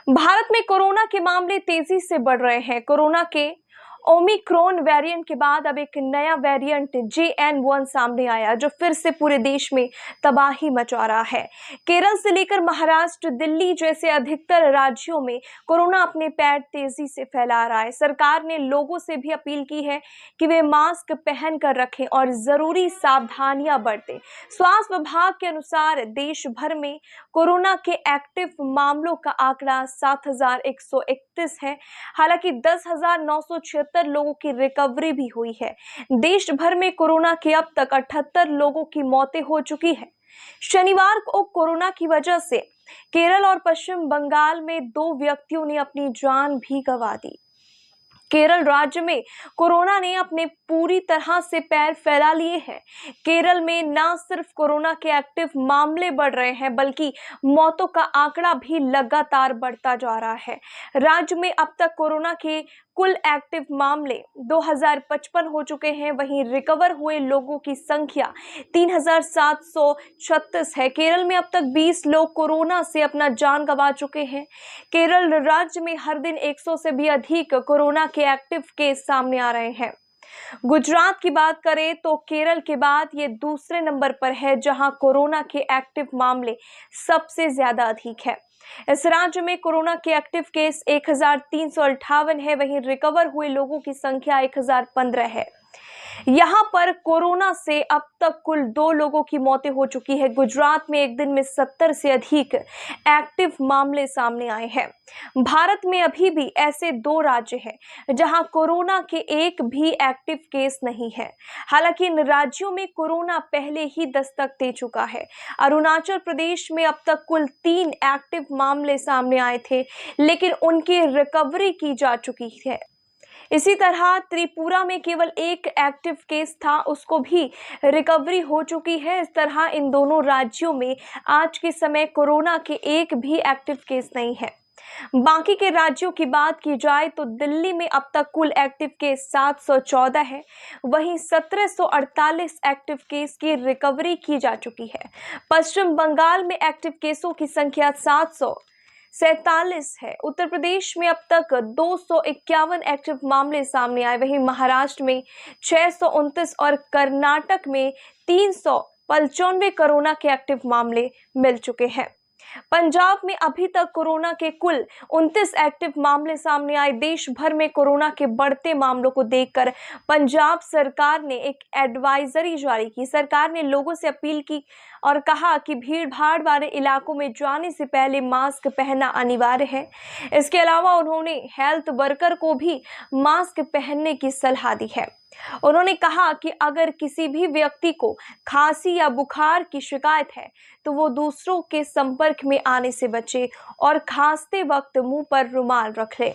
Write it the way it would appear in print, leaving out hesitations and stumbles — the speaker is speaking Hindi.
भारत में कोरोना के मामले तेजी से बढ़ रहे हैं। कोरोना के ओमिक्रॉन वेरिएंट के बाद अब एक नया वेरिएंट JN1 सामने आया, जो फिर से पूरे देश में तबाही मचा रहा है। केरल से लेकर महाराष्ट्र, दिल्ली जैसे अधिकतर राज्यों में कोरोना अपने पैर तेजी से फैला रहा है। सरकार ने लोगों से भी अपील की है कि वे मास्क पहन कर रखें और जरूरी सावधानियां बरतें। स्वास्थ्य विभाग के अनुसार देश भर में कोरोना के एक्टिव मामलों का आंकड़ा 7,131 है। हालांकि 10,976 लोगों की रिकवरी भी हुई है। देश भर में कोरोना के अब तक 78 लोगों की मौतें हो चुकी है। शनिवार को कोरोना की वजह से केरल और पश्चिम बंगाल में 2 व्यक्तियों ने अपनी जान भी गंवा दी। केरल राज्य में कोरोना ने अपने पूरी तरह से पैर फैला लिए हैं। केरल में न सिर्फ कोरोना के एक्टिव मामले बढ़ रहे हैं, बल्कि मौतों का आंकड़ा भी लगातार बढ़ता जा रहा है। राज्य में अब तक कोरोना के कुल एक्टिव मामले 2055 हो चुके हैं। वहीं रिकवर हुए लोगों की संख्या 3,736 है। केरल में अब तक 20 लोग कोरोना से अपना जान गंवा चुके हैं। केरल राज्य में हर दिन 100 से भी अधिक कोरोना के एक्टिव केस सामने आ रहे हैं। गुजरात की बात करें तो केरल के बाद ये दूसरे नंबर पर है, जहां कोरोना के एक्टिव मामले सबसे ज्यादा अधिक है। इस राज्य में कोरोना के एक्टिव केस 1,358 है। वहीं रिकवर हुए लोगों की संख्या 1,015 है। यहाँ पर कोरोना से अब तक कुल 2 लोगों की मौतें हो चुकी है। गुजरात में एक दिन में 70 से अधिक एक्टिव मामले सामने आए हैं। भारत में अभी भी ऐसे 2 राज्य हैं जहां कोरोना के एक भी एक्टिव केस नहीं है। हालांकि इन राज्यों में कोरोना पहले ही दस्तक दे चुका है। अरुणाचल प्रदेश में अब तक कुल 3 एक्टिव मामले सामने आए थे, लेकिन उनकी रिकवरी की जा चुकी है। इसी तरह त्रिपुरा में केवल 1 एक्टिव केस था, उसको भी रिकवरी हो चुकी है। इस तरह इन दोनों राज्यों में आज के समय कोरोना के एक भी एक्टिव केस नहीं है। बाकी के राज्यों की बात की जाए तो दिल्ली में अब तक कुल एक्टिव केस 714 है। वहीं 1748 एक्टिव केस की रिकवरी की जा चुकी है। पश्चिम बंगाल में एक्टिव केसों की संख्या 747 है। उत्तर प्रदेश में अब तक 251 एक्टिव मामले सामने आए। वहीं महाराष्ट्र में 629 और कर्नाटक में 395 कोरोना के एक्टिव मामले मिल चुके हैं। पंजाब में अभी तक कोरोना के कुल 29 एक्टिव मामले सामने आए। देश भर में कोरोना के बढ़ते मामलों को देखकर पंजाब सरकार ने एक एडवाइजरी जारी की। सरकार ने लोगों से अपील की और कहा कि भीड़-भाड़ वाले इलाकों में जाने से पहले मास्क पहनना अनिवार्य है। इसके अलावा उन्होंने हेल्थ वर्कर को भी मास्क पहनने की सलाह दी है। उन्होंने कहा कि अगर किसी भी व्यक्ति को खांसी या बुखार की शिकायत है तो वो दूसरों के संपर्क में आने से बचे और खांसते वक्त मुंह पर रुमाल रख ले।